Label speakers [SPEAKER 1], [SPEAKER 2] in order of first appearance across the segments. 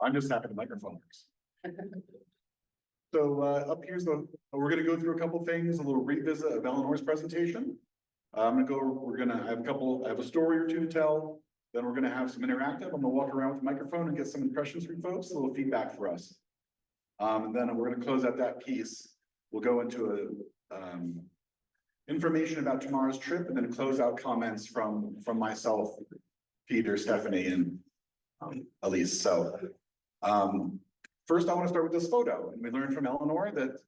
[SPEAKER 1] I'm just happy the microphone works. So up here's we're gonna go through a couple things, a little revisit of Eleanor's presentation. I have a story or two to tell. Then we're gonna have some interactive. I'm gonna walk around with the microphone and get some impressions from folks, a little feedback for us. And then we're gonna close out that piece. We'll go into information about tomorrow's trip and then close out comments from myself, Peter, Stephanie, and Elise. So first I want to start with this photo, and we learned from Eleanor that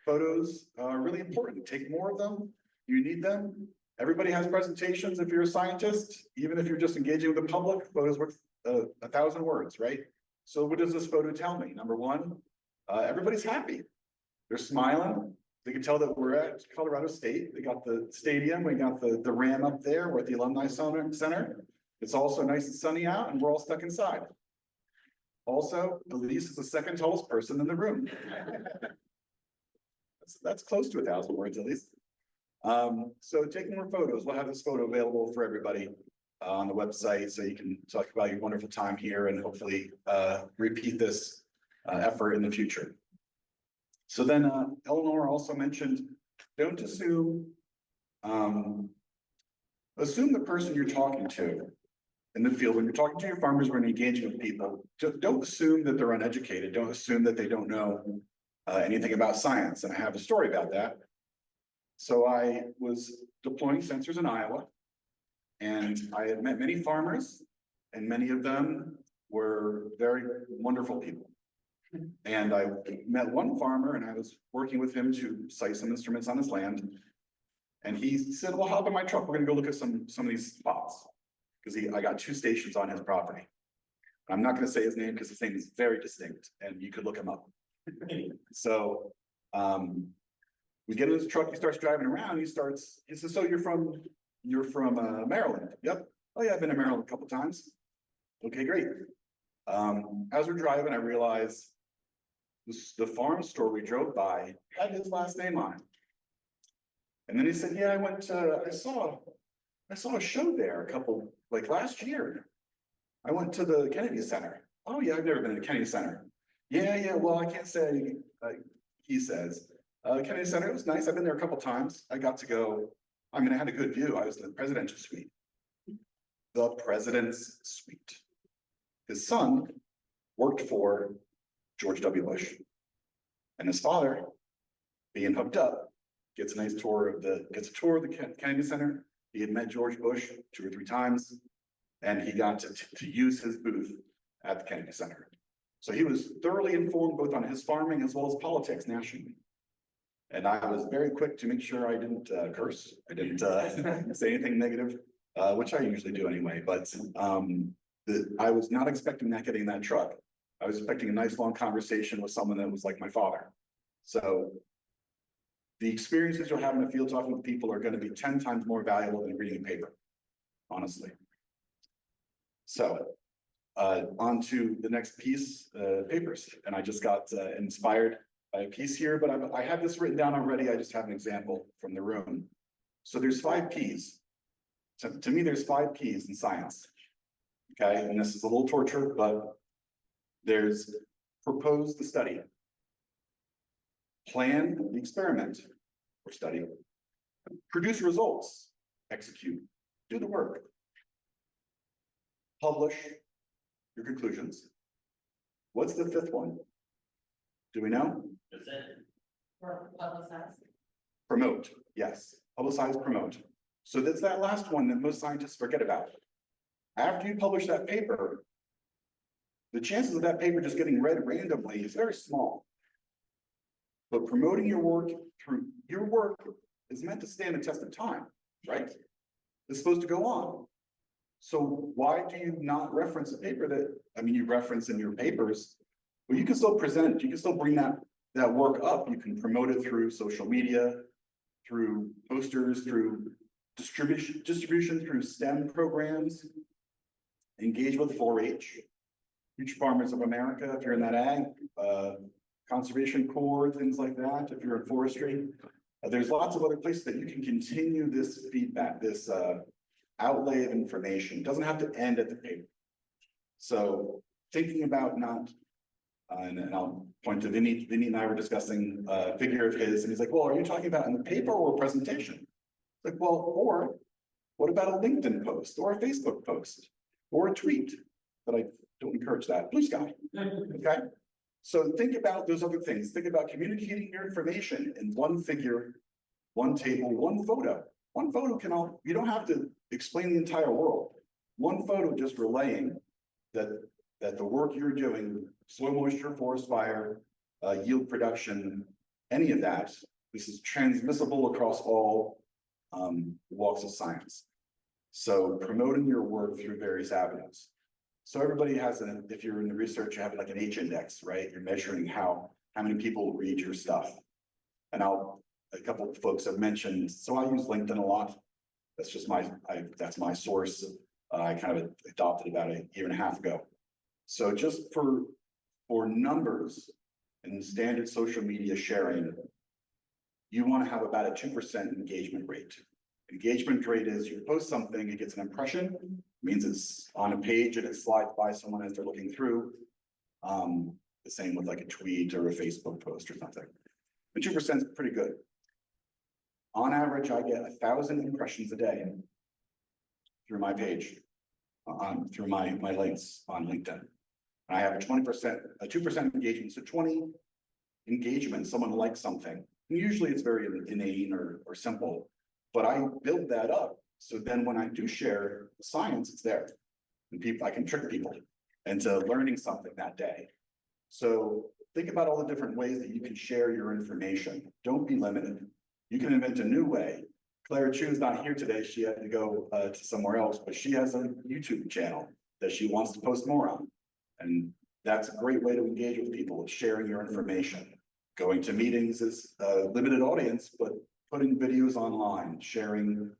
[SPEAKER 1] photos are really important. Take more of them. You need them. Everybody has presentations. If you're a scientist, even if you're just engaging with the public, photos worth 1,000 words, right? So what does this photo tell me? Number one, everybody's happy. They're smiling. They can tell that we're at Colorado State. We got the stadium. We got the Ram up there. We're at the Alumni Center. It's also nice and sunny out, and we're all stuck inside. Also, Elise is the second tallest person in the room. That's close to 1,000 words, at least. So take more photos. We'll have this photo available for everybody on the website, so you can talk about your wonderful time here and hopefully repeat this effort in the future. So then Eleanor also mentioned, don't assume the person you're talking to in the field. When you're talking to your farmers, when you're engaging with people, don't assume that they're uneducated. Don't assume that they don't know anything about science. And I have a story about that. So I was deploying sensors in Iowa, and I had met many farmers, and many of them were very wonderful people. And I met one farmer, and I was working with him to site some instruments on his land. And he said, well, hop in my truck. We're gonna go look at some of these spots. Because I got 2 stations on his property. I'm not gonna say his name because his name is very distinct, and you could look him up. So we get in his truck, he starts driving around, he says, so you're from Maryland? Yep. Oh yeah, I've been to Maryland a couple times. Okay, great. As we're driving, I realized the farm store we drove by had his last name on it. And then he said, yeah, I saw a show there last year. I went to the Kennedy Center. Oh yeah, I've never been to the Kennedy Center. Yeah, well, I can't say, he says. Kennedy Center, it was nice. I've been there a couple times. I got to go, I had a good view. I was in the presidential suite. The president's suite. His son worked for George W. Bush. And his father, being hooked up, gets a tour of the Kennedy Center. He had met George Bush 2 or 3 times, and he got to use his booth at the Kennedy Center. So he was thoroughly informed both on his farming as well as politics nationally. And I was very quick to make sure I didn't curse. I didn't say anything negative, which I usually do anyway. But I was not expecting that getting in that truck. I was expecting a nice long conversation with someone that was like my father. So the experiences you'll have in the field talking with people are going to be 10 times more valuable than reading a paper, honestly. So on to the next piece, papers. And I just got inspired by a piece here, but I have this written down already. I just have an example from the room. So there's 5 Ps. To me, there's 5 Ps in science. Okay, and this is a little torture, but there's propose the study, plan the experiment or study, produce results, execute, do the work, publish your conclusions. What's the 5th one? Do we know?
[SPEAKER 2] Publicize.
[SPEAKER 1] Promote, yes. Publicize, promote. So that's that last one that most scientists forget about. After you publish that paper, the chances of that paper just getting read randomly is very small. But promoting your work is meant to stand the test of time, right? It's supposed to go on. So why do you not reference a paper that, you reference in your papers, but you can still present, you can still bring that work up. You can promote it through social media, through posters, through distribution through STEM programs, engage with 4-H, Future Farmers of America, if you're in that ag, Conservation Corps, things like that, if you're in forestry. There's lots of other places that you can continue this feedback, this outlay of information. It doesn't have to end at the paper. So thinking about not, and I'll point to Vinny. Vinny and I were discussing a figure of his, and he's like, well, are you talking about in the paper or a presentation? It's like, well, or what about a LinkedIn post or a Facebook post or a tweet? But I don't encourage that. Blue sky. Okay. So think about those other things. Think about communicating your information in one figure, one table, one photo. One photo can all, you don't have to explain the entire world. One photo just relaying that the work you're doing, soil moisture, forest fire, yield production, any of that, this is transmissible across all walks of science. So promoting your work through various avenues. So everybody has if you're in the research, you have like an H index, right? You're measuring how many people read your stuff. And a couple of folks have mentioned, so I use LinkedIn a lot. That's just that's my source. I kind of adopted about a year and a half ago. So just for numbers and standard social media sharing, you want to have about a 2% engagement rate. Engagement rate is you post something, it gets an impression, means it's on a page and it slides by someone as they're looking through. The same with like a tweet or a Facebook post or something. But 2% is pretty good. On average, I get 1,000 impressions a day through my page, through my links on LinkedIn. I have a 2% engagement. So 20 engagements, someone likes something. And usually it's very inane or simple, but I build that up. So then when I do share science, it's there. And I can trick people into learning something that day. So think about all the different ways that you can share your information. Don't be limited. You can invent a new way. Claire Chu's not here today. She had to go to somewhere else, but she has a YouTube channel that she wants to post more on. And that's a great way to engage with people, is sharing your information. Going to meetings is a limited audience, but putting videos online, sharing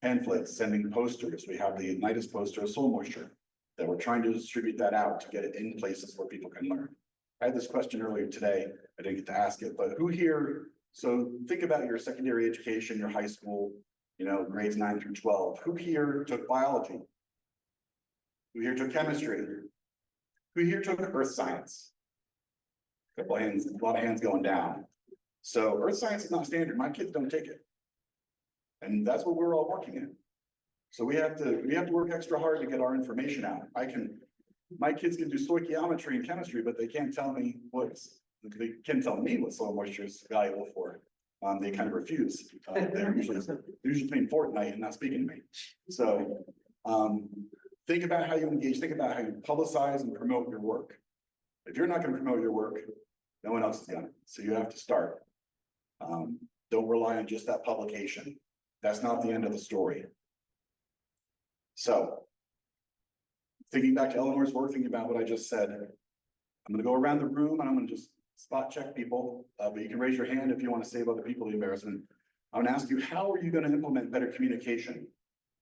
[SPEAKER 1] pamphlets, sending posters. We have the NIDIS poster of soil moisture that we're trying to distribute that out to get it in places where people can learn. I had this question earlier today. I didn't get to ask it, but who here, so think about your secondary education, your high school, grades 9 through 12. Who here took biology? Who here took chemistry? Who here took earth science? A couple of hands, a lot of hands going down. So earth science is not standard. My kids don't take it. And that's what we're all working in. So we have to work extra hard to get our information out. My kids can do stoichiometry and chemistry, but they can't tell me what soil moisture is valuable for. They kind of refuse. They're usually playing Fortnite and not speaking to me. So think about how you engage, think about how you publicize and promote your work. If you're not going to promote your work, no one else is going to. So you have to start. Don't rely on just that publication. That's not the end of the story. So thinking back to Eleanor's work, thinking about what I just said, I'm going to go around the room and I'm going to just spot check people, but you can raise your hand if you want to save other people the embarrassment. I'm going to ask you, how are you going to implement better communication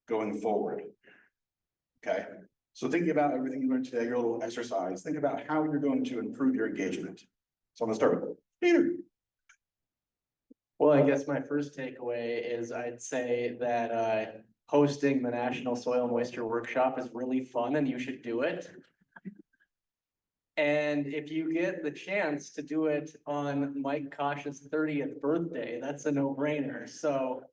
[SPEAKER 1] going forward? Okay, so thinking about everything you learned today, your little exercise, think about how you're going to improve your engagement. So I'm going to start with Peter.
[SPEAKER 2] Well, I guess my first takeaway is I'd say that hosting the National Soil Moisture Workshop is really fun and you should do it. And if you get the chance to do it on Mike Cosh's 30th birthday, that's a no-brainer. So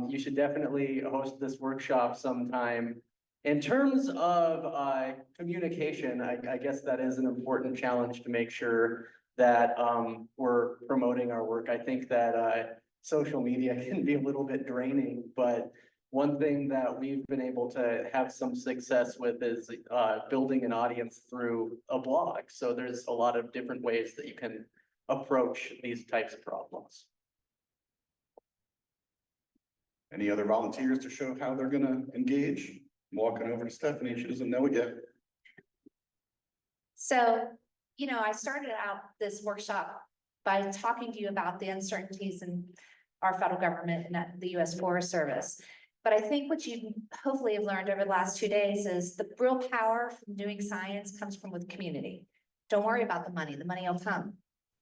[SPEAKER 2] you should definitely host this workshop sometime. In terms of communication, I guess that is an important challenge to make sure that we're promoting our work. I think that social media can be a little bit draining, but one thing that we've been able to have some success with is building an audience through a blog. So there's a lot of different ways that you can approach these types of problems.
[SPEAKER 1] Any other volunteers to show how they're going to engage? I'm walking over to Stephanie. She doesn't know it yet.
[SPEAKER 3] So, I started out this workshop by talking to you about the uncertainties in our federal government and the U.S. Forest Service. But I think what you hopefully have learned over the last 2 days is the real power from doing science comes from with community. Don't worry about the money will come.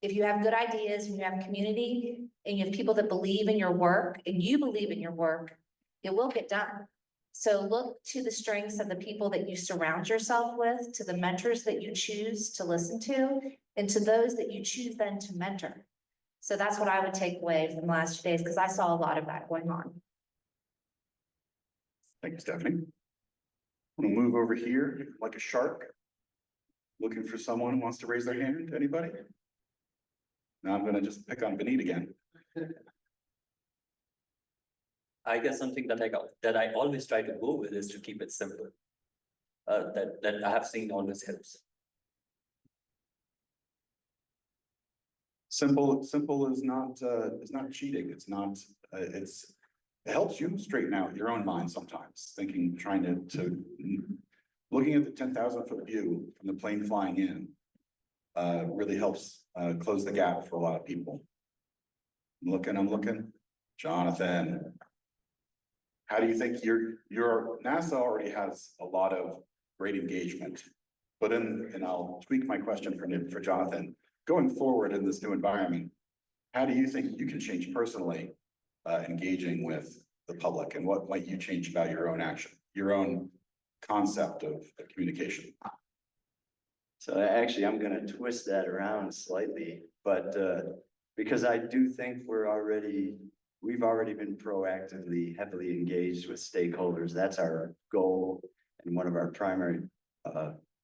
[SPEAKER 3] If you have good ideas and you have community and you have people that believe in your work and you believe in your work, it will get done. So look to the strengths of the people that you surround yourself with, to the mentors that you choose to listen to, and to those that you choose then to mentor. So that's what I would take away from the last 2 days, because I saw a lot of that going on.
[SPEAKER 1] Thank you, Stephanie. I'm gonna move over here like a shark. Looking for someone who wants to raise their hand. Anybody? Now I'm gonna just pick on Vineet again.
[SPEAKER 4] I guess something that I always try to go with is to keep it simple. That I have seen always helps.
[SPEAKER 1] Simple is not cheating. It's not, it helps you straighten out your own mind sometimes, thinking, trying to looking at the 10,000-foot view from the plane flying in, really helps, close the gap for a lot of people. I'm looking, Jonathan. How do you think your NASA already has a lot of great engagement, but and I'll tweak my question for Jonathan. Going forward in this new environment, how do you think you can change personally, engaging with the public, and what might you change about your own action, your own concept of communication?
[SPEAKER 5] So actually, I'm gonna twist that around slightly, but because I do think we've already been proactively heavily engaged with stakeholders. That's our goal and one of our primary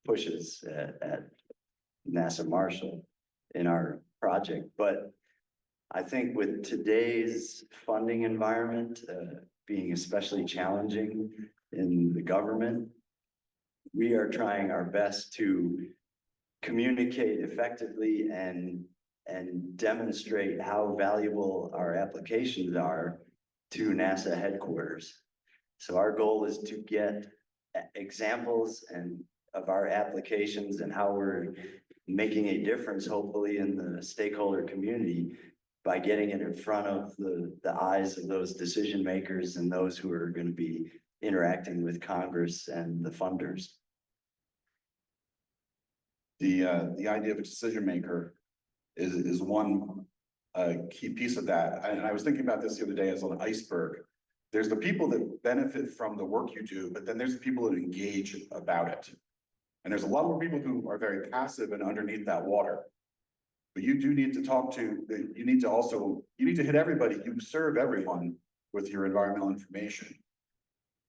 [SPEAKER 5] pushes at NASA Marshall in our project. But I think with today's funding environment being especially challenging in the government, we are trying our best to communicate effectively and demonstrate how valuable our applications are to NASA headquarters. So our goal is to get examples of our applications and how we're making a difference, hopefully, in the stakeholder community by getting it in front of the eyes of those decision makers and those who are going to be interacting with Congress and the funders.
[SPEAKER 1] The idea of a decision maker is one key piece of that. And I was thinking about this the other day as an iceberg. There's the people that benefit from the work you do, but then there's the people that engage about it. And there's a lot more people who are very passive and underneath that water. But you do need to you need to hit everybody. You serve everyone with your environmental information.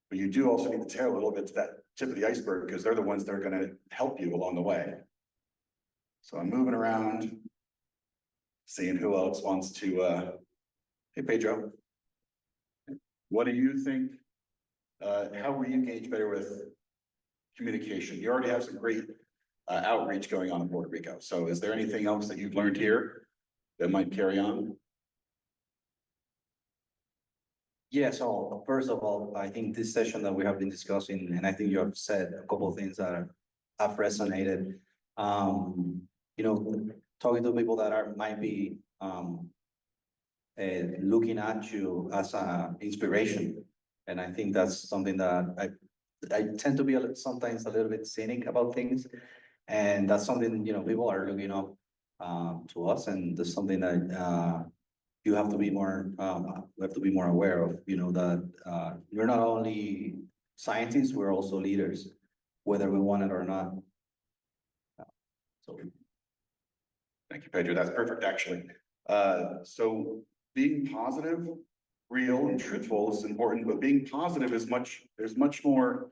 [SPEAKER 1] But you do also need to tail a little bit to that tip of the iceberg, because they're the ones that are going to help you along the way. So I'm moving around, seeing who else wants to, hey, Pedro. What do you think? How will you engage better with communication? You already have some great outreach going on in Puerto Rico. So is there anything else that you've learned here that might carry on?
[SPEAKER 6] Yeah, so first of all, I think this session that we have been discussing, and I think you have said a couple of things that have resonated. Talking to people that might be looking at you as an inspiration. And I think that's something that I tend to be sometimes a little bit cynic about things. And that's something, people are looking up to us, and that's something that you have to be more, we have to be more aware of, that we're not only scientists, we're also leaders, whether we want it or not. So.
[SPEAKER 1] Thank you, Pedro. That's perfect, actually. So being positive, real and truthful is important, but being positive is there's much more,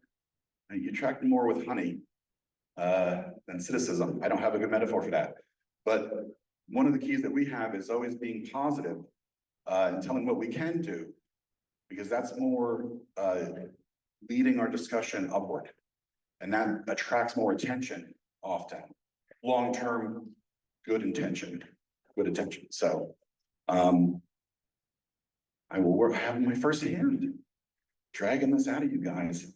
[SPEAKER 1] you attract more with honey than cynicism. I don't have a good metaphor for that. But one of the keys that we have is always being positive and telling what we can do, because that's more leading our discussion upward. And that attracts more attention often, long-term good attention. So I will have my first hand dragging this out of you guys.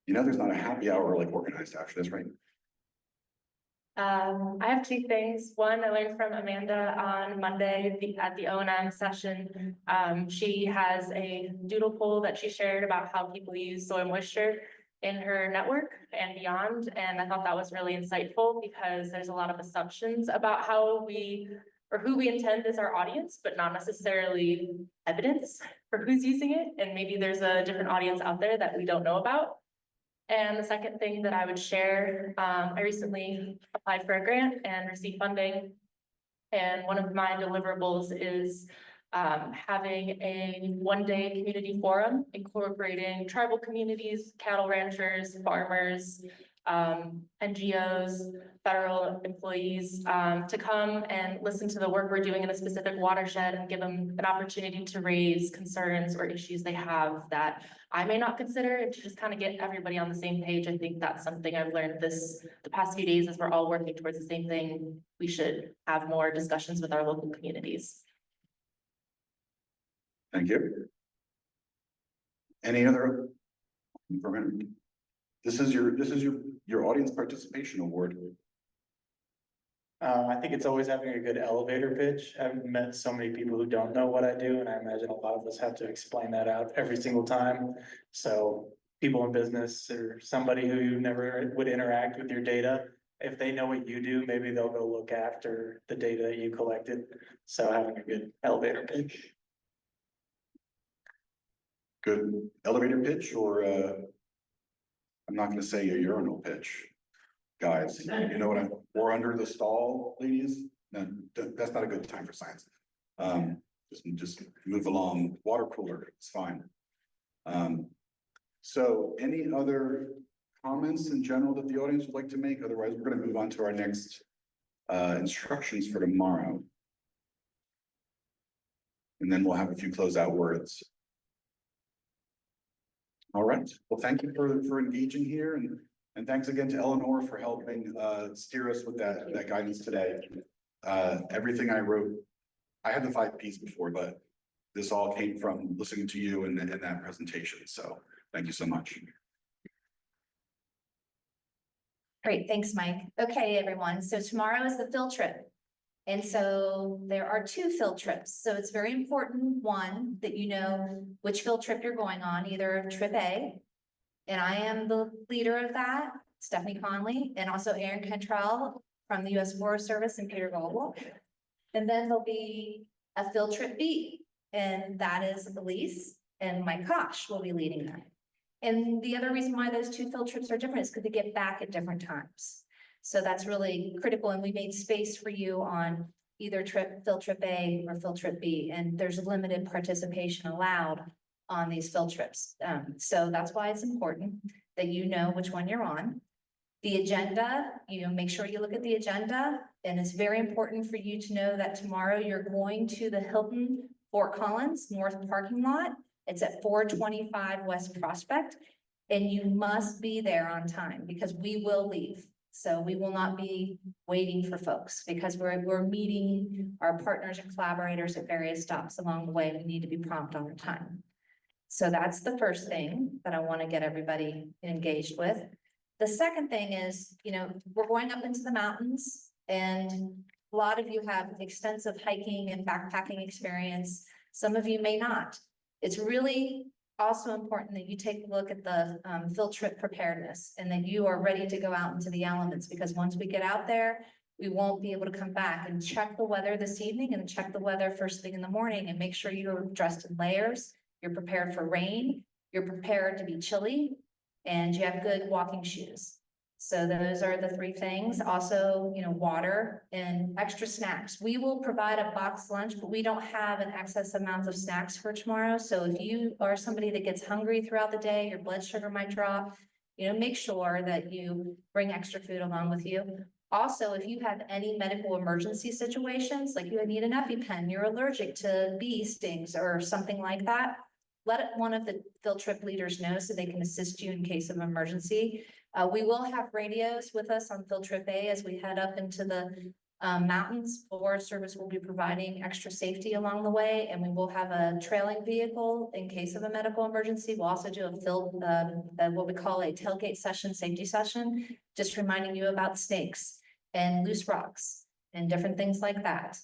[SPEAKER 1] There's not a happy hour like organized after this, right?
[SPEAKER 7] I have two things. One, I learned from Amanda on Monday at the O&M session. She has a doodle poll that she shared about how people use soil moisture in her network and beyond. And I thought that was really insightful, because there's a lot of assumptions about how who we intend as our audience, but not necessarily evidence. for who's using it, and maybe there's a different audience out there that we don't know about. And the second thing that I would share, I recently applied for a grant and received funding. And one of my deliverables is having a one-day community forum incorporating tribal communities, cattle ranchers, farmers, NGOs, federal employees, to come and listen to the work we're doing in a specific watershed and give them an opportunity to raise concerns or issues they have that I may not consider, and to just kind of get everybody on the same page. I think that's something I've learned the past few days as we're all working towards the same thing. We should have more discussions with our local communities.
[SPEAKER 1] Thank you. Any other? This is your audience participation award.
[SPEAKER 8] I think it's always having a good elevator pitch. I've met so many people who don't know what I do, and I imagine a lot of us have to explain that out every single time. So people in business or somebody who never would interact with your data, if they know what you do, maybe they'll go look after the data that you collected. So having a good elevator pitch.
[SPEAKER 1] Good elevator pitch, or I'm not gonna say a urinal pitch. Guys, you know what or under the stall, ladies? No, that's not a good time for science. Just move along, water cooler, it's fine. So any other comments in general that the audience would like to make? Otherwise, we're gonna move on to our next instructions for tomorrow. And then we'll have a few closeout words. All right, well, thank you for engaging here, and thanks again to Eleanor for helping steer us with that guidance today. Everything I wrote, I had the 5 Ps before, but this all came from listening to you and that presentation. So thank you so much.
[SPEAKER 3] Great, thanks, Mike. Okay, everyone, so tomorrow is the field trip. And so there are 2 field trips. So it's very important, one, that you know which field trip you're going on, either trip A, and I am the leader of that, Stephanie Conley, and also Aaron Cantrell from the U.S. Forest Service and Peter Goebel. And then there'll be a field trip B, and that is Elise and Mike Cosh will be leading that. And the other reason why those 2 field trips are different is because they get back at different times. So that's really critical, and we made space for you on either field trip A or field trip B, and there's limited participation allowed on these field trips. So that's why it's important that you know which one you're on. The agenda, make sure you look at the agenda, and it's very important for you to know that tomorrow you're going to the Hilton Fort Collins North parking lot. It's at 425 West Prospect, and you must be there on time because we will leave. So we will not be waiting for folks because we're meeting our partners and collaborators at various stops along the way. We need to be prompt on time. So that's the first thing that I want to get everybody engaged with. The second thing is, we're going up into the mountains, and a lot of you have extensive hiking and backpacking experience. Some of you may not. It's really also important that you take a look at the field trip preparedness and that you are ready to go out into the elements, because once we get out there, we won't be able to come back. And check the weather this evening and check the weather first thing in the morning, and make sure you're dressed in layers, you're prepared for rain, you're prepared to be chilly, and you have good walking shoes. So those are the 3 things. Also, water and extra snacks. We will provide a boxed lunch, but we don't have an excess amount of snacks for tomorrow. So if you are somebody that gets hungry throughout the day, your blood sugar might drop, make sure that you bring extra food along with you. Also, if you have any medical emergency situations, like you need an EpiPen, you're allergic to bee stings or something like that, let one of the field trip leaders know so they can assist you in case of emergency. We will have radios with us on field trip A as we head up into the mountains. Forest Service will be providing extra safety along the way, and we will have a trailing vehicle in case of a medical emergency. We'll also do a field, what we call a tailgate session, safety session, just reminding you about snakes and loose rocks and different things like that.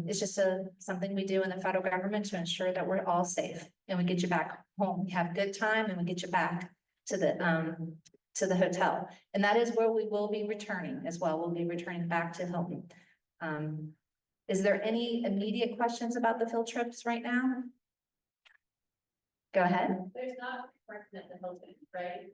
[SPEAKER 3] It's just something we do in the federal government to ensure that we're all safe and we get you back home. We have a good time and we get you back to the hotel. And that is where we will be returning as well. We'll be returning back to Hilton. Is there any immediate questions about the field trips right now? Go ahead.
[SPEAKER 7] There's not parking at the Hilton, right?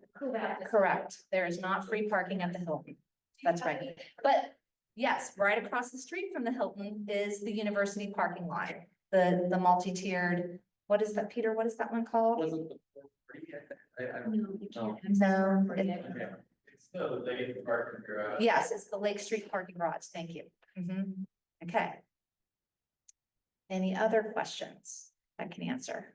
[SPEAKER 3] Correct. There is not free parking at the Hilton. That's right. But yes, right across the street from the Hilton is the university parking lot. The multi-tiered, what is that, Peter? What is that one called?
[SPEAKER 4] Wasn't the free?
[SPEAKER 3] No,
[SPEAKER 4] No.
[SPEAKER 3] It's
[SPEAKER 4] It's the lake parking garage.
[SPEAKER 3] yes, it's the Lake Street parking garage. Thank you. Okay. Any other questions I can answer?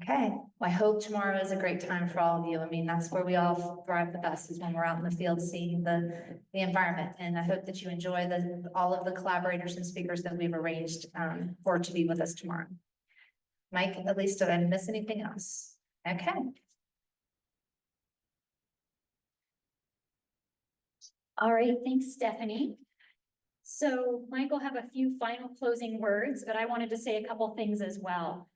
[SPEAKER 3] Okay, well, I hope tomorrow is a great time for all of you. I mean, that's where we all thrive the best, is when we're out in the field seeing the environment. And I hope that you enjoy all of the collaborators and speakers that we've arranged for to be with us tomorrow. Mike, at least, did I miss anything else? Okay.
[SPEAKER 9] All right, thanks, Stephanie. So Mike will have a few final closing words, but I wanted to say a couple things as well.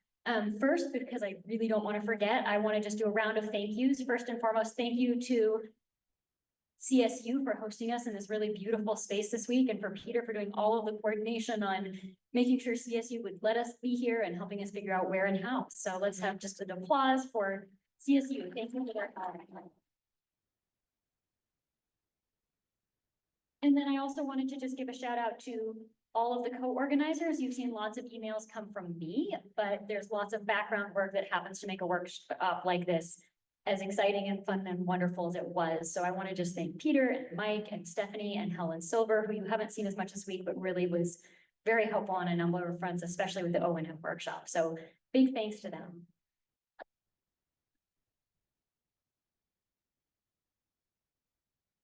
[SPEAKER 9] First, because I really don't want to forget, I want to just do a round of thank yous. First and foremost, thank you to CSU for hosting us in this really beautiful space this week, and for Peter for doing all of the coordination on making sure CSU would let us be here and helping us figure out where and how. So let's have just an applause for CSU. Thank you for their help. And then I also wanted to just give a shout out to all of the co-organizers. You've seen lots of emails come from me, but there's lots of background work that happens to make a workshop like this as exciting and fun and wonderful as it was. So I want to just thank Peter and Mike and Stephanie and Helen Silver, who you haven't seen as much this week, but really was very helpful on a number of fronts, especially with the O&M workshop. So big thanks to them.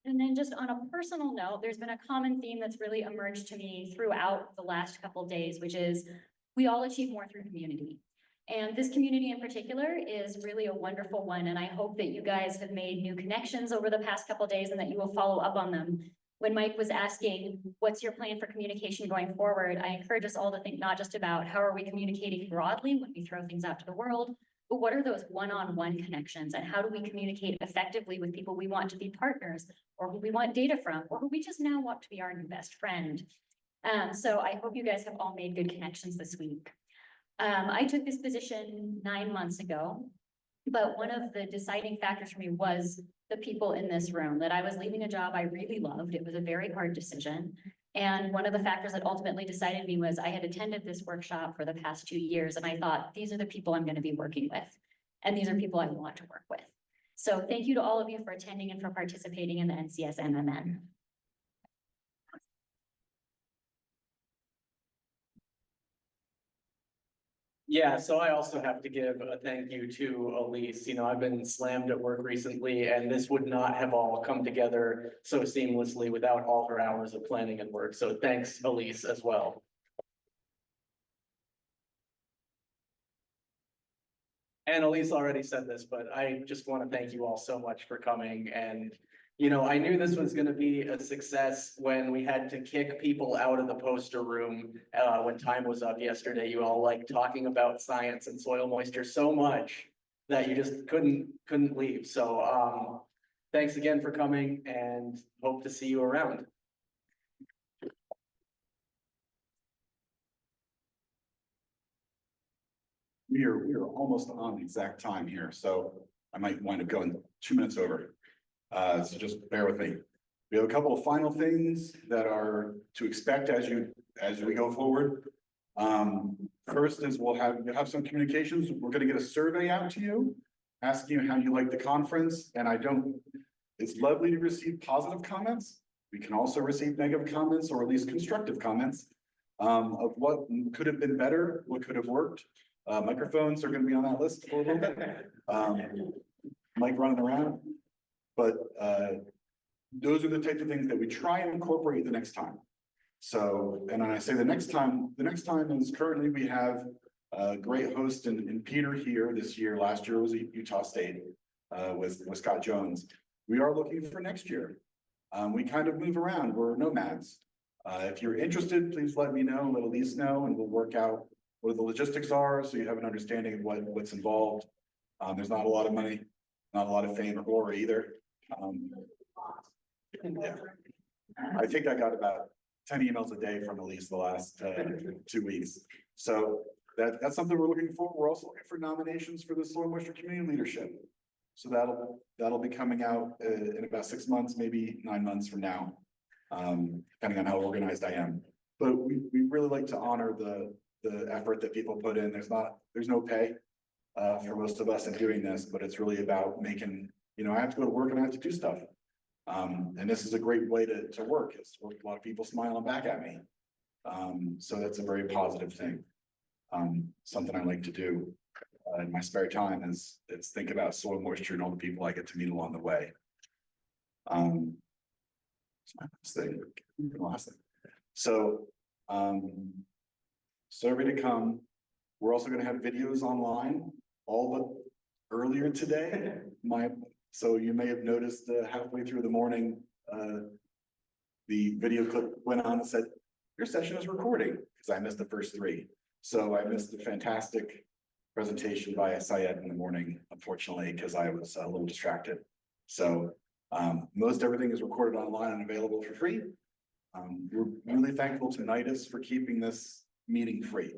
[SPEAKER 9] And then just on a personal note, there's been a common theme that's really emerged to me throughout the last couple of days, which is we all achieve more through community. And this community in particular is really a wonderful one. And I hope that you guys have made new connections over the past couple of days and that you will follow up on them. When Mike was asking, what's your plan for communication going forward? I encourage us all to think not just about how are we communicating broadly when we throw things out to the world, but what are those one-on-one connections, and how do we communicate effectively with people we want to be partners, or who we want data from, or who we just now want to be our new best friend. So I hope you guys have all made good connections this week. I took this position 9 months ago, but one of the deciding factors for me was the people in this room, that I was leaving a job I really loved. It was a very hard decision. And one of the factors that ultimately decided me was I had attended this workshop for the past 2 years, and I thought, these are the people I'm going to be working with. And these are people I want to work with. So thank you to all of you for attending and for participating in the NCS MMN.
[SPEAKER 2] Yeah, so I also have to give a thank you to Elise. You know, I've been slammed at work recently, and this would not have all come together so seamlessly without all her hours of planning and work. So thanks, Elise, as well. And Elise already said this, but I just want to thank you all so much for coming. And, you know, I knew this was going to be a success when we had to kick people out of the poster room when time was up yesterday. You all liked talking about science and soil moisture so much that you just couldn't leave. So thanks again for coming, and hope to see you around.
[SPEAKER 1] We are almost on the exact time here, so I might wind up going 2 minutes over. So just bear with me. We have a couple of final things that are to expect as we go forward. First is you'll have some communications. We're gonna get a survey out to you, asking you how you like the conference, and it's lovely to receive positive comments. We can also receive negative comments, or at least constructive comments, of what could have been better, what could have worked. Microphones are gonna be on that list for a little bit. Mike running around. But those are the types of things that we try and incorporate the next time. So, and when I say the next time is currently we have a great host in Peter here this year. Last year was Utah State with Scott Jones. We are looking for next year. We kind of move around. We're nomads. If you're interested, please let me know, let Elise know, and we'll work out what the logistics are, so you have an understanding of what's involved. There's not a lot of money, not a lot of fame or glory either. Yeah. I think I got about 10 emails a day from Elise the last 2 weeks. So that's something we're looking for. We're also looking for nominations for the Soil Moisture Community Leadership. So that'll be coming out in about 6 months, maybe 9 months from now, depending on how organized I am. But we really like to honor the effort that people put in. There's no pay for most of us in doing this, but it's really about making, I have to go to work and I have to do stuff. And this is a great way to work. It's a lot of people smiling back at me. So that's a very positive thing. Something I like to do in my spare time is think about soil moisture and all the people I get to meet along the way. Last thing. So, survey to come. We're also going to have videos online, all but earlier today. So you may have noticed halfway through the morning, the video clip went on and said, your session is recording, because I missed the first 3. So I missed the fantastic presentation by Syed in the morning, unfortunately, because I was a little distracted. So most everything is recorded online and available for free. We're really thankful to NIDIS for keeping this meeting free.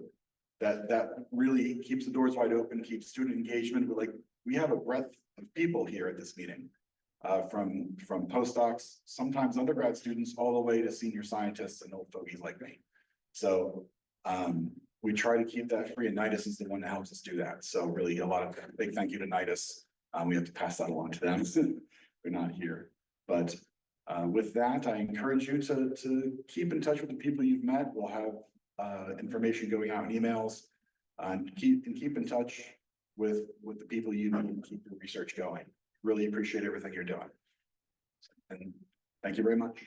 [SPEAKER 1] That really keeps the doors wide open, keeps student engagement. We have a breadth of people here at this meeting, from postdocs, sometimes undergrad students, all the way to senior scientists and old fogies like me. So we try to keep that free, and NIDIS is the one that helps us do that. So really a big thank you to NIDIS. We have to pass that along to them. They're not here. But with that, I encourage you to keep in touch with the people you've met. We'll have information going out in emails, and keep in touch with the people you need and keep your research going. Really appreciate everything you're doing. And thank you very much.